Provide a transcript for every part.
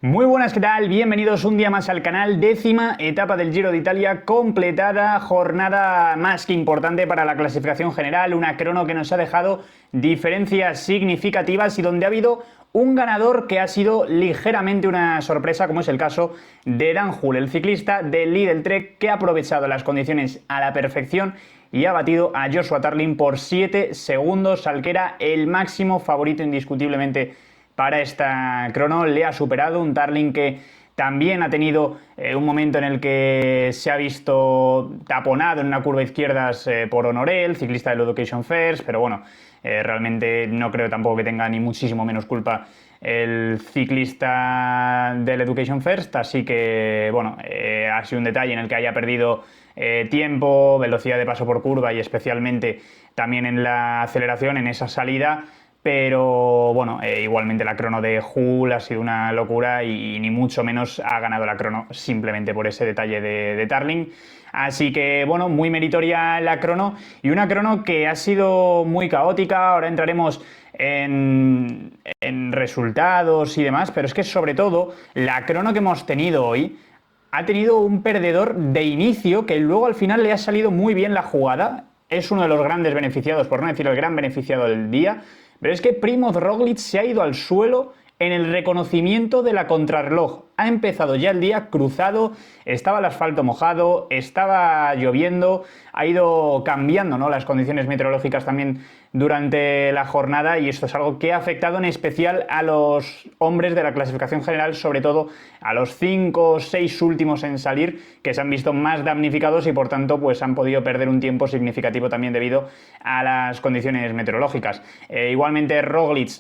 Muy buenas, ¿qué tal? Bienvenidos un día más al canal. 10ª etapa del Giro de Italia completada, jornada más que importante para la clasificación general, una crono que nos ha dejado diferencias significativas y donde ha habido un ganador que ha sido ligeramente una sorpresa, como es el caso de Dan Hull, el ciclista del Lidl Trek, que ha aprovechado las condiciones a la perfección y ha batido a Joshua Tarling por 7 segundos, al que era el máximo favorito indiscutiblemente para esta crono. Le ha superado un Tarling que también ha tenido un momento en el que se ha visto taponado en una curva izquierdas por Honoré, el ciclista del Education First, pero bueno, realmente no creo tampoco que tenga ni muchísimo menos culpa el ciclista del Education First, así que bueno, ha sido un detalle en el que haya perdido tiempo, velocidad de paso por curva y especialmente también en la aceleración, en esa salida. Pero bueno, igualmente la crono de Hull ha sido una locura y ni mucho menos ha ganado la crono simplemente por ese detalle de Tarling. Así que bueno, muy meritoria la crono y una crono que ha sido muy caótica. Ahora entraremos en resultados y demás, pero es que sobre todo la crono que hemos tenido hoy ha tenido un perdedor de inicio que luego al final le ha salido muy bien la jugada. Es uno de los grandes beneficiados, por no decir el gran beneficiado del día. Pero es que Primoz Roglic se ha ido al suelo en el reconocimiento de la contrarreloj. Ha empezado ya el día cruzado, estaba el asfalto mojado, estaba lloviendo, ha ido cambiando, ¿no?, las condiciones meteorológicas también durante la jornada, y esto es algo que ha afectado en especial a los hombres de la clasificación general, sobre todo a los 5 o 6 últimos en salir, que se han visto más damnificados y por tanto pues han podido perder un tiempo significativo también debido a las condiciones meteorológicas. Igualmente Roglic,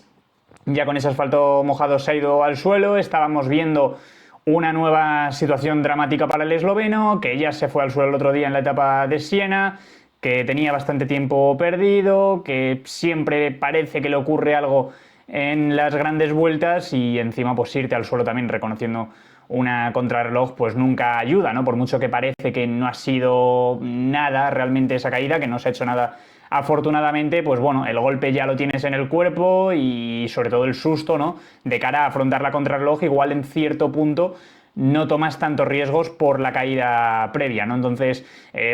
ya con ese asfalto mojado, se ha ido al suelo. Estábamos viendo una nueva situación dramática para el esloveno, que ya se fue al suelo el otro día en la etapa de Siena, que tenía bastante tiempo perdido, que siempre parece que le ocurre algo en las grandes vueltas y encima pues irte al suelo también reconociendo una contrarreloj pues nunca ayuda, ¿no? Por mucho que parece que no ha sido nada realmente esa caída, que no se ha hecho nada afortunadamente, pues bueno, el golpe ya lo tienes en el cuerpo y sobre todo el susto, ¿no?, de cara a afrontar la contrarreloj, igual en cierto punto no tomas tantos riesgos por la caída previa, ¿no? Entonces,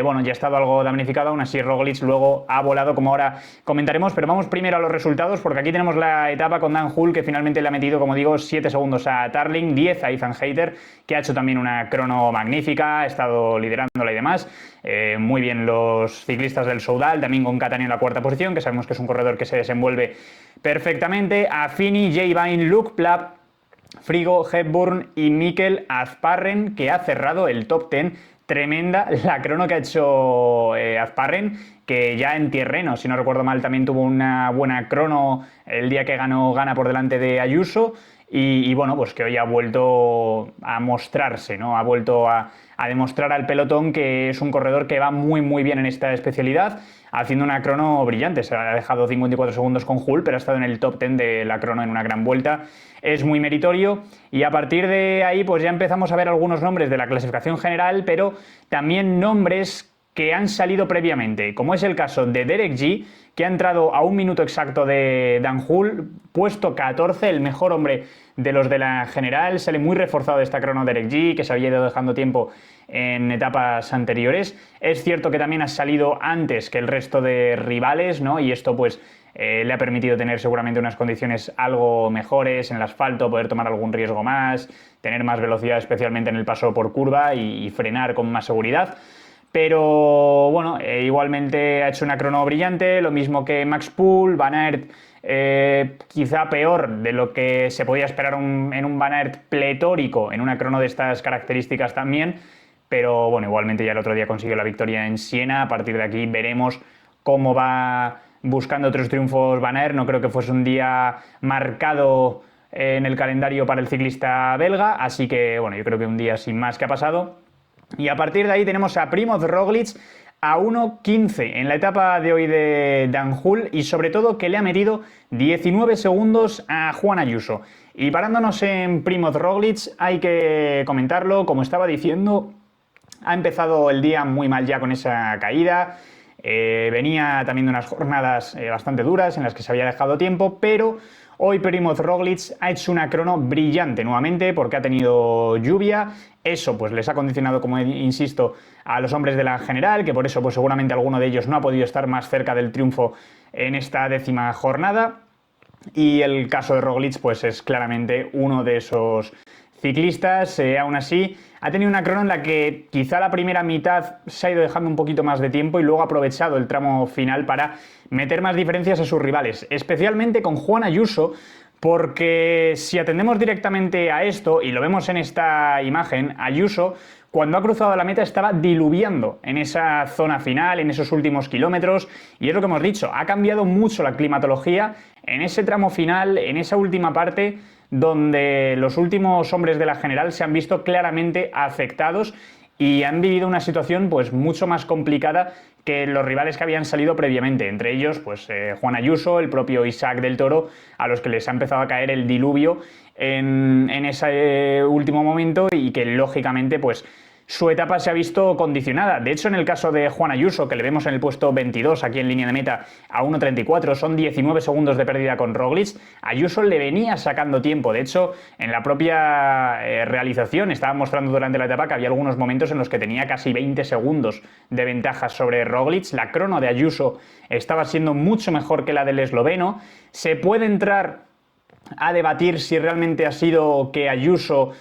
bueno, ya ha estado algo damnificado, aún así Roglic luego ha volado, como ahora comentaremos, pero vamos primero a los resultados, porque aquí tenemos la etapa con Dan Hull, que finalmente le ha metido, como digo, 7 segundos a Tarling, 10 a Ethan Hayter, que ha hecho también una crono magnífica, ha estado liderándola y demás. Muy bien los ciclistas del Soudal, también con Catania en la cuarta posición, que sabemos que es un corredor que se desenvuelve perfectamente. Affini, Jay Vine, Luke Plapp, Frigo, Hepburn y Mikel Azparren, que ha cerrado el top 10. Tremenda la crono que ha hecho Azparren, que ya en Tirreno, si no recuerdo mal, también tuvo una buena crono el día que gana por delante de Ayuso. Y bueno, pues que hoy ha vuelto a mostrarse, ¿no? Ha vuelto a demostrar al pelotón que es un corredor que va muy muy bien en esta especialidad, haciendo una crono brillante. Se ha dejado 54 segundos con Hull, pero ha estado en el top 10 de la crono en una gran vuelta. Es muy meritorio y a partir de ahí pues ya empezamos a ver algunos nombres de la clasificación general, pero también nombres que han salido previamente, como es el caso de Derek G, que ha entrado a un minuto exacto de Dan Hull, puesto 14, el mejor hombre de los de la general. Sale muy reforzado de esta crono Derek G, que se había ido dejando tiempo en etapas anteriores. Es cierto que también ha salido antes que el resto de rivales, ¿no? Y esto pues le ha permitido tener seguramente unas condiciones algo mejores en el asfalto, poder tomar algún riesgo más, tener más velocidad especialmente en el paso por curva y frenar con más seguridad. Pero bueno, igualmente ha hecho una crono brillante, lo mismo que Max Poole. Van Aert quizá peor de lo que se podía esperar en un Van Aert pletórico, en una crono de estas características también, pero bueno, igualmente ya el otro día consiguió la victoria en Siena. A partir de aquí veremos cómo va buscando otros triunfos Van Aert. No creo que fuese un día marcado en el calendario para el ciclista belga, así que bueno, yo creo que un día sin más que ha pasado. Y a partir de ahí tenemos a Primoz Roglic a 1.15 en la etapa de hoy de Dan Hull, y sobre todo que le ha metido 19 segundos a Juan Ayuso. Y parándonos en Primoz Roglic, hay que comentarlo, como estaba diciendo, ha empezado el día muy mal ya con esa caída. Venía también de unas jornadas bastante duras en las que se había dejado tiempo, pero Hoy Primoz Roglic ha hecho una crono brillante nuevamente porque ha tenido lluvia. Eso pues les ha condicionado, como insisto, a los hombres de la general, que por eso pues seguramente alguno de ellos no ha podido estar más cerca del triunfo en esta 10ª jornada. Y el caso de Roglic pues es claramente uno de esos ciclistas. Aún así ha tenido una crono en la que quizá la primera mitad se ha ido dejando un poquito más de tiempo y luego ha aprovechado el tramo final para meter más diferencias a sus rivales, especialmente con Juan Ayuso, porque si atendemos directamente a esto y lo vemos en esta imagen, Ayuso cuando ha cruzado la meta estaba diluviando en esa zona final, en esos últimos kilómetros, y es lo que hemos dicho, ha cambiado mucho la climatología en ese tramo final, en esa última parte, donde los últimos hombres de la general se han visto claramente afectados y han vivido una situación pues mucho más complicada que los rivales que habían salido previamente, entre ellos pues Juan Ayuso, el propio Isaac del Toro, a los que les ha empezado a caer el diluvio en ese último momento y que lógicamente pues su etapa se ha visto condicionada. De hecho, en el caso de Juan Ayuso, que le vemos en el puesto 22 aquí en línea de meta a 1.34, son 19 segundos de pérdida con Roglic. Ayuso le venía sacando tiempo. De hecho, en la propia realización estaba mostrando durante la etapa que había algunos momentos en los que tenía casi 20 segundos de ventaja sobre Roglic. La crono de Ayuso estaba siendo mucho mejor que la del esloveno. Se puede entrar a debatir si realmente ha sido que Ayuso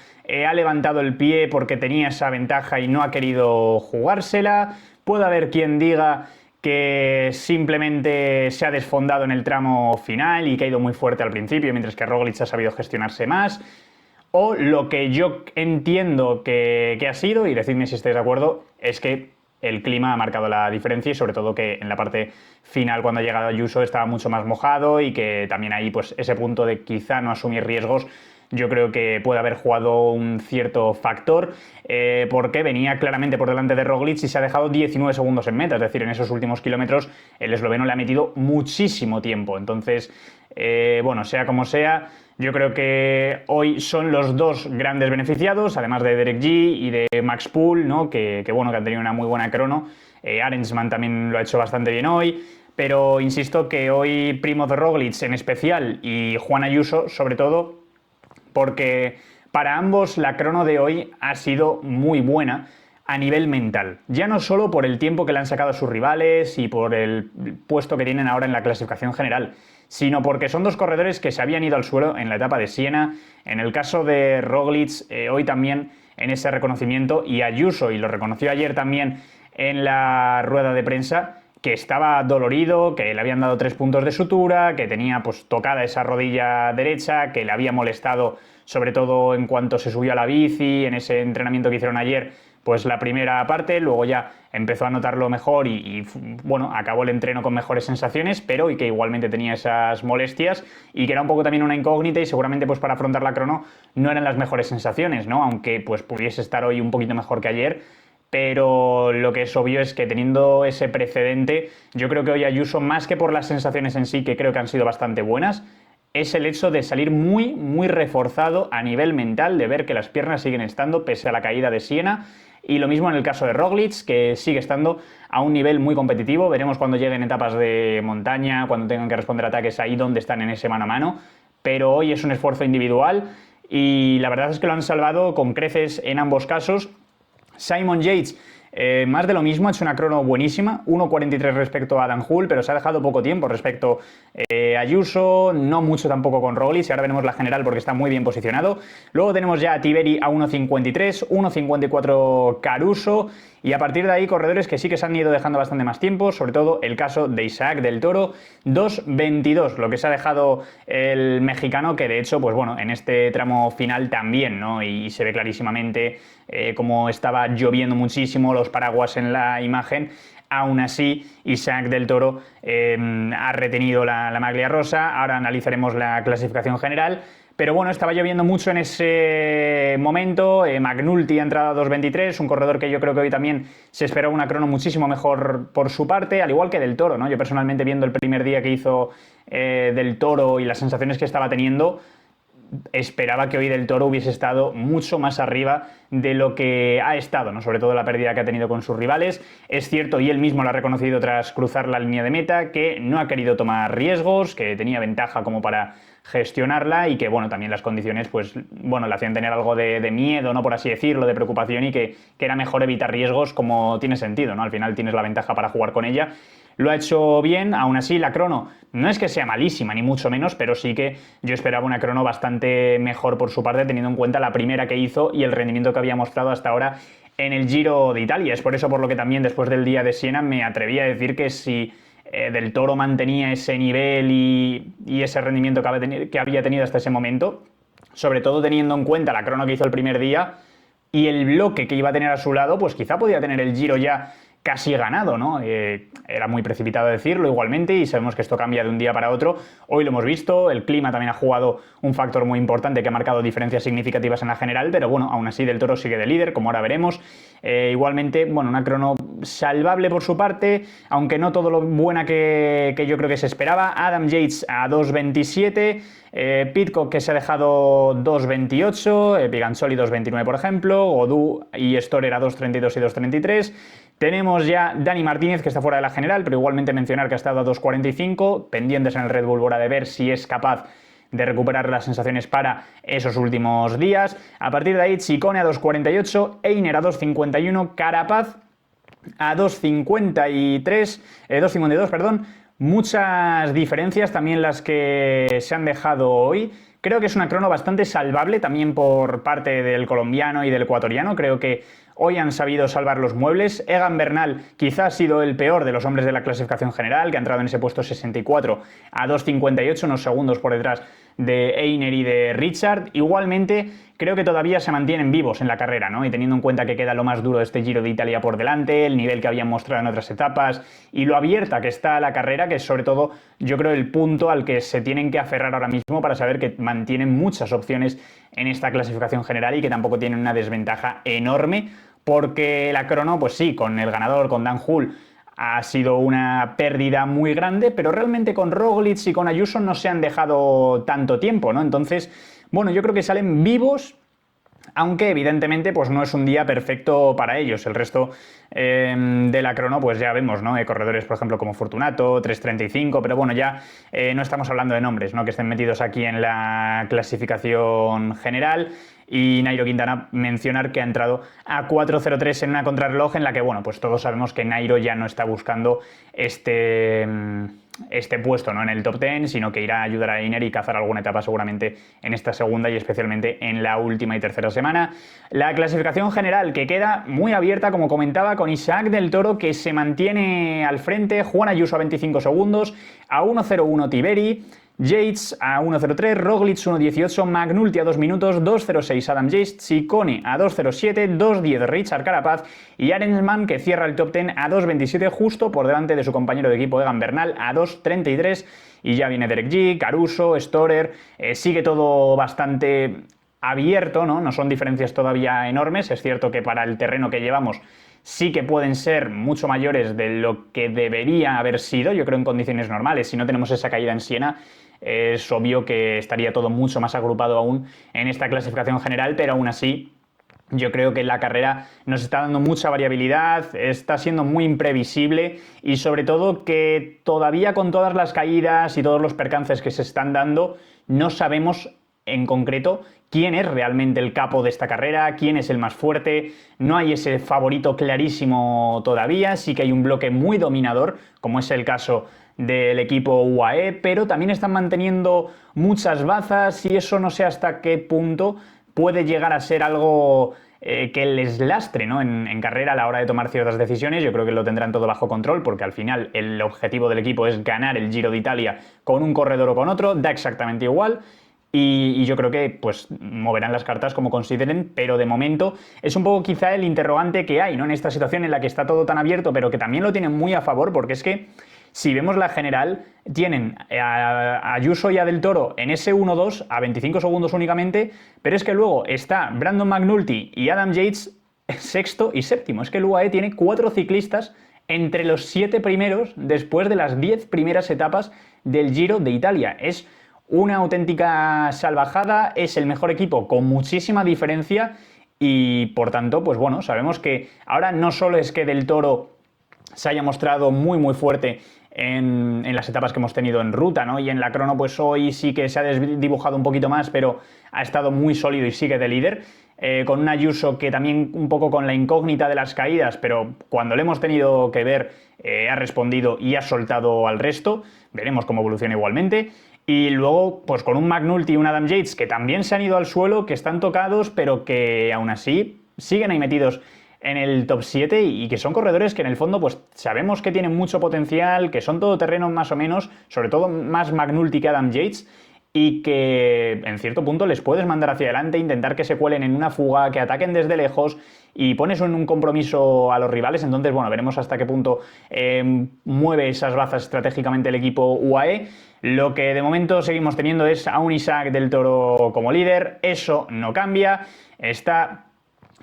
ha levantado el pie porque tenía esa ventaja y no ha querido jugársela. Puede haber quien diga que simplemente se ha desfondado en el tramo final y que ha ido muy fuerte al principio, mientras que Roglic ha sabido gestionarse más. O lo que yo entiendo que ha sido, y decidme si estáis de acuerdo, es que el clima ha marcado la diferencia y sobre todo que en la parte final, cuando ha llegado Ayuso, estaba mucho más mojado y que también ahí pues ese punto de quizá no asumir riesgos yo creo que puede haber jugado un cierto factor porque venía claramente por delante de Roglic y se ha dejado 19 segundos en meta, es decir, en esos últimos kilómetros el esloveno le ha metido muchísimo tiempo. Entonces, bueno, sea como sea, yo creo que hoy son los dos grandes beneficiados, además de Derek G y de Max Poole, ¿no? que bueno, que han tenido una muy buena crono. Arensman también lo ha hecho bastante bien hoy. Pero insisto que hoy Primoz Roglic en especial y Juan Ayuso sobre todo, porque para ambos la crono de hoy ha sido muy buena a nivel mental. Ya no solo por el tiempo que le han sacado a sus rivales y por el puesto que tienen ahora en la clasificación general, sino porque son dos corredores que se habían ido al suelo en la etapa de Siena. En el caso de Roglic, hoy también en ese reconocimiento, y Ayuso, y lo reconoció ayer también en la rueda de prensa, que estaba dolorido, que le habían dado 3 puntos de sutura, que tenía pues tocada esa rodilla derecha, que le había molestado sobre todo en cuanto se subió a la bici, en ese entrenamiento que hicieron ayer, pues la primera parte, luego ya empezó a notarlo mejor y bueno, acabó el entreno con mejores sensaciones, pero y que igualmente tenía esas molestias y que era un poco también una incógnita y seguramente pues para afrontar la crono no eran las mejores sensaciones, ¿no? Aunque pues pudiese estar hoy un poquito mejor que ayer. Pero lo que es obvio es que teniendo ese precedente, yo creo que hoy Ayuso, más que por las sensaciones en sí, que creo que han sido bastante buenas, es el hecho de salir muy, muy reforzado a nivel mental, de ver que las piernas siguen estando pese a la caída de Siena. Y lo mismo en el caso de Roglic, que sigue estando a un nivel muy competitivo. Veremos cuando lleguen etapas de montaña, cuando tengan que responder ataques ahí donde están en ese mano a mano. Pero hoy es un esfuerzo individual y la verdad es que lo han salvado con creces en ambos casos. Simon Yates, más de lo mismo, ha hecho una crono buenísima, 1.43 respecto a Adam Hull, pero se ha dejado poco tiempo respecto a Ayuso, no mucho tampoco con Roglic, y ahora veremos la general porque está muy bien posicionado. Luego tenemos ya a Tiberi a 1.53, 1.54 Caruso, y a partir de ahí corredores que sí que se han ido dejando bastante más tiempo, sobre todo el caso de Isaac del Toro, 2.22, lo que se ha dejado el mexicano, que de hecho, pues bueno, en este tramo final también, ¿no? Y se ve clarísimamente como estaba lloviendo muchísimo, los paraguas en la imagen. Aún así, Isaac del Toro ha retenido la maglia rosa. Ahora analizaremos la clasificación general. Pero bueno, estaba lloviendo mucho en ese momento. McNulty ha entrado a 2.23, un corredor que yo creo que hoy también se espera una crono muchísimo mejor por su parte, al igual que del Toro, ¿no? Yo personalmente, viendo el primer día que hizo del Toro y las sensaciones que estaba teniendo, esperaba que hoy del Toro hubiese estado mucho más arriba de lo que ha estado, ¿no? Sobre todo la pérdida que ha tenido con sus rivales. Es cierto, y él mismo lo ha reconocido tras cruzar la línea de meta, que no ha querido tomar riesgos, que tenía ventaja como para gestionarla y que, bueno, también las condiciones, pues, bueno, le hacían tener algo de miedo, ¿no? Por así decirlo, de preocupación y que era mejor evitar riesgos como tiene sentido, ¿no? Al final tienes la ventaja para jugar con ella. Lo ha hecho bien, aún así la crono no es que sea malísima, ni mucho menos, pero sí que yo esperaba una crono bastante mejor por su parte, teniendo en cuenta la primera que hizo y el rendimiento que había mostrado hasta ahora en el Giro de Italia. Es por eso por lo que también después del día de Siena me atreví a decir que si Del Toro mantenía ese nivel y ese rendimiento que había tenido hasta ese momento, sobre todo teniendo en cuenta la crono que hizo el primer día y el bloque que iba a tener a su lado, pues quizá podía tener el Giro ya casi ganado, ¿no? Era muy precipitado decirlo igualmente y sabemos que esto cambia de un día para otro. Hoy lo hemos visto, el clima también ha jugado un factor muy importante que ha marcado diferencias significativas en la general, pero bueno, aún así Del Toro sigue de líder, como ahora veremos. Igualmente, bueno, una crono salvable por su parte, aunque no todo lo buena que yo creo que se esperaba. Adam Yates a 2.27, Pidcock que se ha dejado 2.28, Pigansoli 2.29 por ejemplo, Godú y Storer a 2.32 y 2.33. Tenemos ya Dani Martínez, que está fuera de la general, pero igualmente mencionar que ha estado a 2.45, pendientes en el Red Bull Bora de ver si es capaz de recuperar las sensaciones para esos últimos días. A partir de ahí, Ciccone a 2.48, Einer a 2.51, Carapaz a 2.52, perdón. Muchas diferencias también las que se han dejado hoy. Creo que es una crono bastante salvable también por parte del colombiano y del ecuatoriano. Creo que hoy han sabido salvar los muebles. Egan Bernal quizás ha sido el peor de los hombres de la clasificación general, que ha entrado en ese puesto 64 a 2.58, unos segundos por detrás de Einer y de Richard. Igualmente, creo que todavía se mantienen vivos en la carrera, ¿no? Y teniendo en cuenta que queda lo más duro de este Giro de Italia por delante, el nivel que habían mostrado en otras etapas y lo abierta que está la carrera, que es sobre todo, yo creo, el punto al que se tienen que aferrar ahora mismo para saber que mantienen muchas opciones en esta clasificación general y que tampoco tienen una desventaja enorme, porque la crono, pues sí, con el ganador, con Dan Hull, ha sido una pérdida muy grande, pero realmente con Roglic y con Ayuso no se han dejado tanto tiempo, ¿no? Entonces, bueno, yo creo que salen vivos, aunque evidentemente pues no es un día perfecto para ellos. El resto de la crono pues ya vemos, ¿no? Corredores, por ejemplo, como Fortunato, 3.35, pero bueno, ya no estamos hablando de nombres, ¿no? Que estén metidos aquí en la clasificación general. Y Nairo Quintana, mencionar que ha entrado a 4.03 en una contrarreloj en la que, bueno, pues todos sabemos que Nairo ya no está buscando este puesto, ¿no? En el top 10, sino que irá a ayudar a Einer y cazar alguna etapa seguramente en esta segunda y especialmente en la última y tercera semana. La clasificación general que queda muy abierta, como comentaba, con Isaac Del Toro que se mantiene al frente, Juan Ayuso a 25 segundos, a 1.01 Tiberi, Yates a 1.03, Roglic 1.18, McNulty a 2 minutos, 2.06 Adam Yates, Ciccone a 2.07, 2.10 Richard Carapaz y Arensman que cierra el top 10 a 2.27 justo por delante de su compañero de equipo Egan Bernal a 2.33 y ya viene Derek G, Caruso, Storer, sigue todo bastante abierto, ¿no? No son diferencias todavía enormes, es cierto que para el terreno que llevamos sí que pueden ser mucho mayores de lo que debería haber sido, yo creo en condiciones normales, si no tenemos esa caída en Siena, es obvio que estaría todo mucho más agrupado aún en esta clasificación general, pero aún así yo creo que la carrera nos está dando mucha variabilidad, está siendo muy imprevisible y sobre todo que todavía con todas las caídas y todos los percances que se están dando, no sabemos en concreto quién es realmente el capo de esta carrera, quién es el más fuerte, no hay ese favorito clarísimo todavía, sí que hay un bloque muy dominador, como es el caso del equipo UAE, pero también están manteniendo muchas bazas y eso no sé hasta qué punto puede llegar a ser algo que les lastre, ¿no? En carrera a la hora de tomar ciertas decisiones. Yo creo que lo tendrán todo bajo control porque al final el objetivo del equipo es ganar el Giro de Italia con un corredor o con otro, da exactamente igual. Y yo creo que pues moverán las cartas como consideren, pero de momento es un poco quizá el interrogante que hay, ¿no? En esta situación en la que está todo tan abierto, pero que también lo tienen muy a favor, porque es que si vemos la general, tienen a Ayuso y a Del Toro en ese 1-2 a 25 segundos únicamente, pero es que luego está Brandon McNulty y Adam Yates sexto y séptimo. Es que el UAE tiene 4 ciclistas entre los 7 primeros después de las 10 primeras etapas del Giro de Italia. Es una auténtica salvajada, es el mejor equipo con muchísima diferencia y por tanto, pues bueno, sabemos que ahora no solo es que Del Toro se haya mostrado muy fuerte en las etapas que hemos tenido en ruta, ¿no? Y en la crono pues hoy sí que se ha desdibujado un poquito más, pero ha estado muy sólido y sigue de líder, con un Ayuso que también un poco con la incógnita de las caídas, pero cuando le hemos tenido que ver ha respondido y ha soltado al resto. Veremos cómo evoluciona igualmente. Y luego, pues con un McNulty y un Adam Yates que también se han ido al suelo, que están tocados, pero que aún así siguen ahí metidos en el top 7 y que son corredores que en el fondo pues sabemos que tienen mucho potencial, que son todoterrenos más o menos, sobre todo más McNulty que Adam Yates, y que en cierto punto les puedes mandar hacia adelante, intentar que se cuelen en una fuga, que ataquen desde lejos y pones en un compromiso a los rivales. Entonces, bueno, veremos hasta qué punto mueve esas bazas estratégicamente el equipo UAE. Lo que de momento seguimos teniendo es a un Isaac del Toro como líder, eso no cambia, está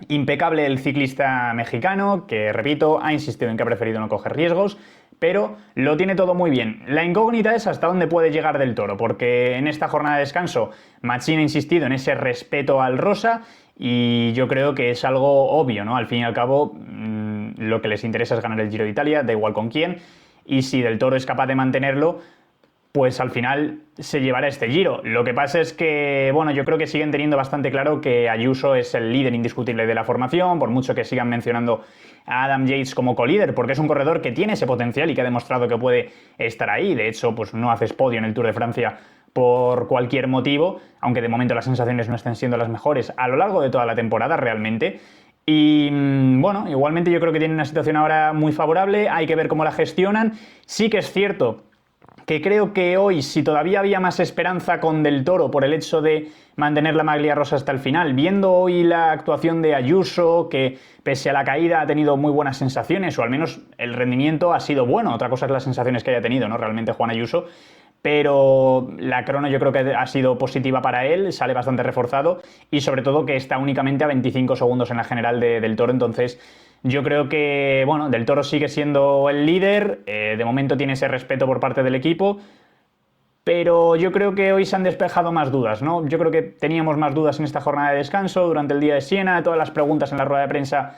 impecable el ciclista mexicano, que repito, ha insistido en que ha preferido no coger riesgos, pero lo tiene todo muy bien. La incógnita es hasta dónde puede llegar del Toro, porque en esta jornada de descanso Machín ha insistido en ese respeto al rosa y yo creo que es algo obvio, ¿no? Al fin y al cabo, lo que les interesa es ganar el Giro de Italia, da igual con quién, y si del Toro es capaz de mantenerlo, pues al final se llevará este Giro. Lo que pasa es que, bueno, yo creo que siguen teniendo bastante claro que Ayuso es el líder indiscutible de la formación, por mucho que sigan mencionando a Adam Yates como colíder, porque es un corredor que tiene ese potencial y que ha demostrado que puede estar ahí. De hecho, pues no haces podio en el Tour de Francia por cualquier motivo, aunque de momento las sensaciones no estén siendo las mejores a lo largo de toda la temporada realmente. Y bueno, igualmente yo creo que tienen una situación ahora muy favorable, hay que ver cómo la gestionan. Sí que es cierto que creo que hoy, si todavía había más esperanza con Del Toro por el hecho de mantener la maglia rosa hasta el final, viendo hoy la actuación de Ayuso, que pese a la caída ha tenido muy buenas sensaciones, o al menos el rendimiento ha sido bueno, otra cosa es las sensaciones que haya tenido, ¿no? Realmente Juan Ayuso, pero la crono yo creo que ha sido positiva para él, sale bastante reforzado y sobre todo que está únicamente a 25 segundos en la general Del Toro, entonces yo creo que, bueno, Del Toro sigue siendo el líder, de momento tiene ese respeto por parte del equipo, pero yo creo que hoy se han despejado más dudas, ¿no? Yo creo que teníamos más dudas en esta jornada de descanso, durante el día de Siena, todas las preguntas en la rueda de prensa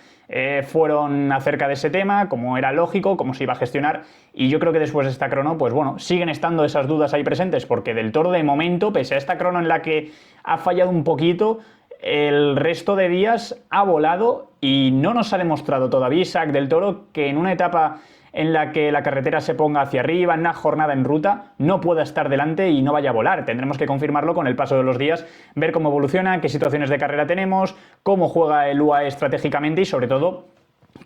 fueron acerca de ese tema, cómo era lógico, cómo se iba a gestionar, y yo creo que después de esta crono, pues bueno, siguen estando esas dudas ahí presentes, porque Del Toro de momento, pese a esta crono en la que ha fallado un poquito, el resto de días ha volado y no nos ha demostrado todavía Isaac Del Toro que en una etapa en la que la carretera se ponga hacia arriba, en una jornada en ruta, no pueda estar delante y no vaya a volar. Tendremos que confirmarlo con el paso de los días, ver cómo evoluciona, qué situaciones de carrera tenemos, cómo juega el UAE estratégicamente y sobre todo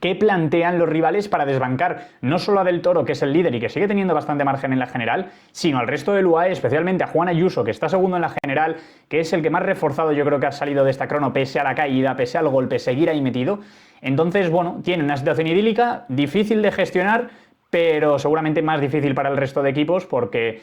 qué plantean los rivales para desbancar no solo a Del Toro, que es el líder y que sigue teniendo bastante margen en la general, sino al resto del UAE, especialmente a Juan Ayuso, que está segundo en la general, que es el que más reforzado yo creo que ha salido de esta crono, pese a la caída, pese al golpe, seguir ahí metido. Entonces, bueno, tiene una situación idílica, difícil de gestionar, pero seguramente más difícil para el resto de equipos porque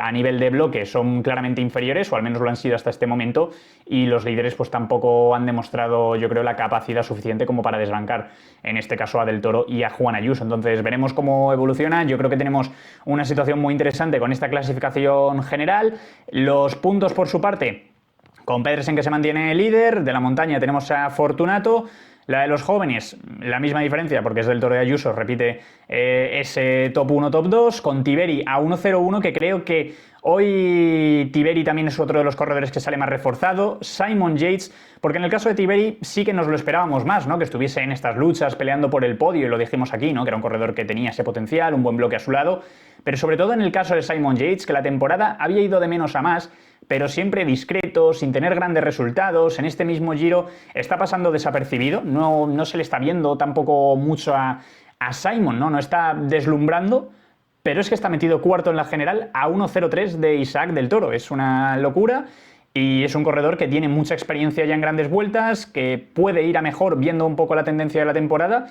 a nivel de bloque son claramente inferiores, o al menos lo han sido hasta este momento, y los líderes pues tampoco han demostrado, yo creo, la capacidad suficiente como para desbancar, en este caso a Del Toro y a Juan Ayuso. Entonces veremos cómo evoluciona. Yo creo que tenemos una situación muy interesante con esta clasificación general. Los puntos por su parte, con Pedersen que se mantiene líder, de la montaña tenemos a Fortunato. La de los jóvenes, la misma diferencia porque es Del Toro y Ayuso, repite ese top 1, top 2, con Tiberi a 1.01, que creo que hoy Tiberi también es otro de los corredores que sale más reforzado, Simon Yates, porque en el caso de Tiberi sí que nos lo esperábamos más, ¿no? Que estuviese en estas luchas peleando por el podio, y lo dijimos aquí, ¿no? Que era un corredor que tenía ese potencial, un buen bloque a su lado, pero sobre todo en el caso de Simon Yates, que la temporada había ido de menos a más, pero siempre discreto, sin tener grandes resultados. En este mismo Giro está pasando desapercibido, no se le está viendo tampoco mucho a Simon, ¿no? No está deslumbrando, pero es que está metido cuarto en la general a 1.03 de Isaac Del Toro. Es una locura y es un corredor que tiene mucha experiencia ya en grandes vueltas, que puede ir a mejor viendo un poco la tendencia de la temporada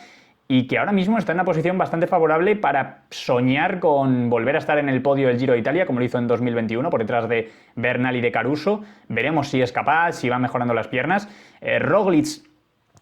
y que ahora mismo está en una posición bastante favorable para soñar con volver a estar en el podio del Giro de Italia, como lo hizo en 2021, por detrás de Bernal y de Caruso. Veremos si es capaz, si va mejorando las piernas. Roglic,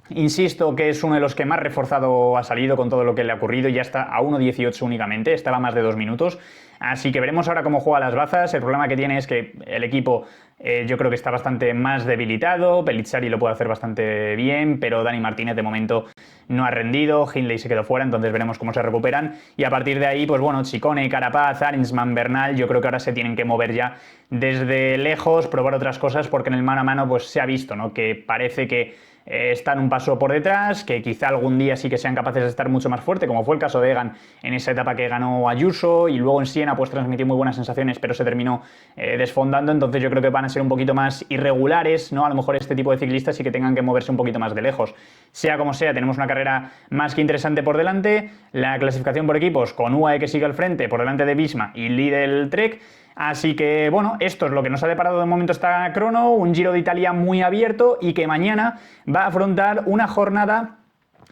insisto, que es uno de los que más reforzado ha salido con todo lo que le ha ocurrido, y ya está a 1.18 únicamente, estaba a más de 2 minutos. Así que veremos ahora cómo juega las bazas. El problema que tiene es que el equipo yo creo que está bastante más debilitado. Pellizzari lo puede hacer bastante bien, pero Dani Martínez de momento no ha rendido. Hindley se quedó fuera, entonces veremos cómo se recuperan. Y a partir de ahí, pues bueno, Ciccone, Carapaz, Arensman, Bernal, yo creo que ahora se tienen que mover ya desde lejos, probar otras cosas, porque en el mano a mano pues se ha visto, ¿no?, que parece que están un paso por detrás, que quizá algún día sí que sean capaces de estar mucho más fuerte, como fue el caso de Egan en esa etapa que ganó Ayuso, y luego en Siena pues transmitió muy buenas sensaciones, pero se terminó desfondando. Entonces yo creo que van a ser un poquito más irregulares, ¿no? A lo mejor este tipo de ciclistas sí que tengan que moverse un poquito más de lejos. Sea como sea, tenemos una carrera más que interesante por delante, la clasificación por equipos con UAE que sigue al frente, por delante de Visma y Lidl Trek. Así que, bueno, esto es lo que nos ha deparado de momento esta crono, un Giro de Italia muy abierto y que mañana va a afrontar una jornada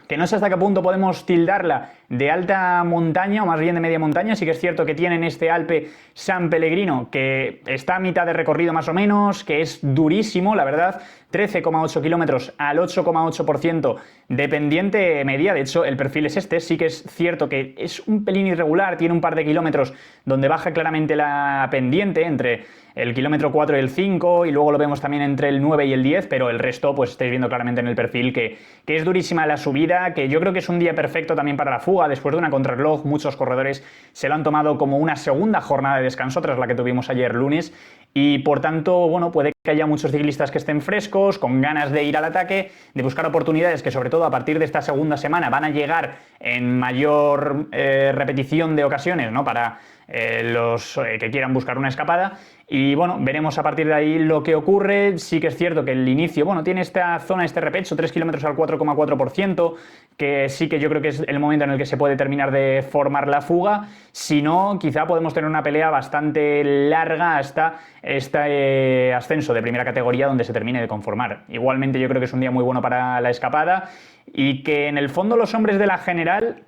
que no sé hasta qué punto podemos tildarla de alta montaña, o más bien de media montaña. Sí que es cierto que tienen este Alpe San Pellegrino, que está a mitad de recorrido más o menos, que es durísimo, la verdad, 13,8 kilómetros al 8,8% de pendiente media. De hecho, el perfil es este. Sí que es cierto que es un pelín irregular, tiene un par de kilómetros donde baja claramente la pendiente entre el kilómetro 4 y el 5, y luego lo vemos también entre el 9 y el 10, pero el resto pues estáis viendo claramente en el perfil que es durísima la subida, que yo creo que es un día perfecto también para la fuga. Después de una contrarreloj, muchos corredores se lo han tomado como una segunda jornada de descanso tras la que tuvimos ayer lunes, y por tanto, bueno, puede que haya muchos ciclistas que estén frescos, con ganas de ir al ataque, de buscar oportunidades que sobre todo a partir de esta segunda semana van a llegar en mayor repetición de ocasiones, ¿no?, para los que quieran buscar una escapada. Y bueno, veremos a partir de ahí lo que ocurre. Sí que es cierto que el inicio, bueno, tiene esta zona, este repecho, 3 kilómetros al 4,4%, que sí que yo creo que es el momento en el que se puede terminar de formar la fuga. Si no, quizá podemos tener una pelea bastante larga hasta este ascenso de primera categoría donde se termine de conformar. Igualmente yo creo que es un día muy bueno para la escapada, y que en el fondo los hombres de la general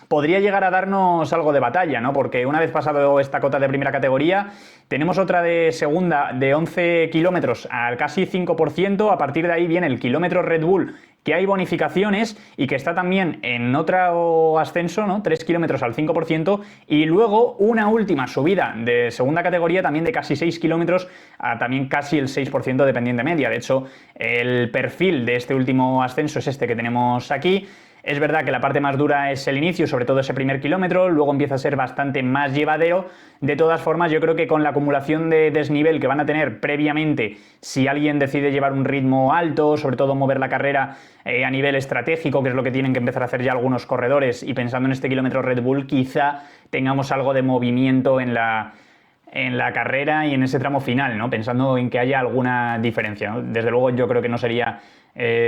podría llegar a darnos algo de batalla, ¿no? Porque una vez pasado esta cota de primera categoría, tenemos otra de segunda de 11 kilómetros al casi 5%. A partir de ahí viene el kilómetro Red Bull, que hay bonificaciones y que está también en otro ascenso, ¿no?, 3 kilómetros al 5%, y luego una última subida de segunda categoría también de casi 6 kilómetros a también casi el 6% de pendiente media. De hecho, el perfil de este último ascenso es este que tenemos aquí. Es verdad que la parte más dura es el inicio, sobre todo ese primer kilómetro, luego empieza a ser bastante más llevadero. De todas formas, yo creo que con la acumulación de desnivel que van a tener previamente, si alguien decide llevar un ritmo alto, sobre todo mover la carrera a nivel estratégico, que es lo que tienen que empezar a hacer ya algunos corredores, y pensando en este kilómetro Red Bull, quizá tengamos algo de movimiento en la carrera y en ese tramo final, ¿no?, pensando en que haya alguna diferencia, ¿no? Desde luego yo creo que no sería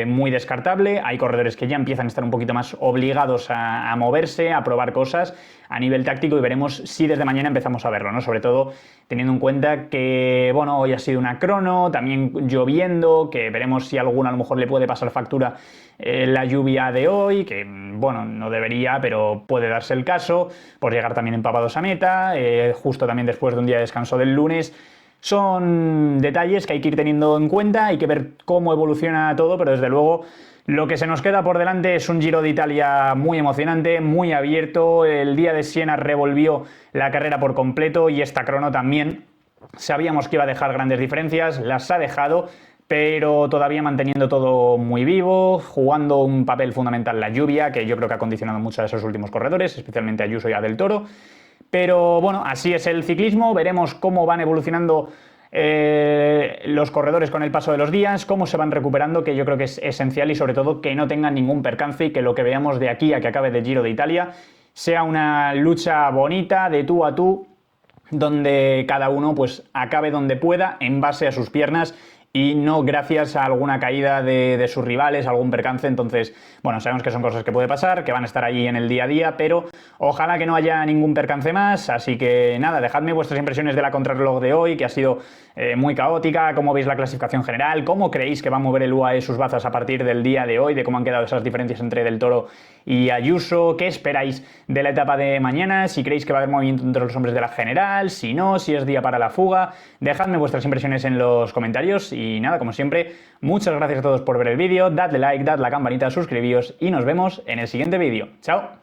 muy descartable. Hay corredores que ya empiezan a estar un poquito más obligados a moverse, a probar cosas a nivel táctico, y veremos si desde mañana empezamos a verlo, ¿no? Sobre todo teniendo en cuenta que, bueno, hoy ha sido una crono, también lloviendo, que veremos si a alguno a lo mejor le puede pasar factura la lluvia de hoy, que, bueno, no debería, pero puede darse el caso, por llegar también empapados a meta, justo también después de un día de descanso del lunes. Son detalles que hay que ir teniendo en cuenta, hay que ver cómo evoluciona todo, pero desde luego lo que se nos queda por delante es un Giro de Italia muy emocionante, muy abierto. El día de Siena revolvió la carrera por completo, y esta crono también sabíamos que iba a dejar grandes diferencias, las ha dejado, pero todavía manteniendo todo muy vivo, jugando un papel fundamental la lluvia, que yo creo que ha condicionado mucho a esos últimos corredores, especialmente a Ayuso y a Del Toro. Pero bueno, así es el ciclismo. Veremos cómo van evolucionando los corredores con el paso de los días, cómo se van recuperando, que yo creo que es esencial, y sobre todo que no tengan ningún percance, y que lo que veamos de aquí a que acabe el Giro de Italia sea una lucha bonita de tú a tú, donde cada uno pues acabe donde pueda en base a sus piernas, y no gracias a alguna caída de sus rivales, algún percance. Entonces, bueno, sabemos que son cosas que puede pasar, que van a estar allí en el día a día, pero ojalá que no haya ningún percance más. Así que nada, dejadme vuestras impresiones de la contrarreloj de hoy, que ha sido muy caótica. ¿Cómo veis la clasificación general? ¿Cómo creéis que va a mover el UAE sus bazas a partir del día de hoy? ¿De cómo han quedado esas diferencias entre Del Toro y Ayuso? ¿Qué esperáis de la etapa de mañana? Si creéis que va a haber movimiento entre los hombres de la general, si no, si es día para la fuga. Dejadme vuestras impresiones en los comentarios. Y nada, como siempre, muchas gracias a todos por ver el vídeo. Dadle like, dadle a la campanita, suscribíos, y nos vemos en el siguiente vídeo. ¡Chao!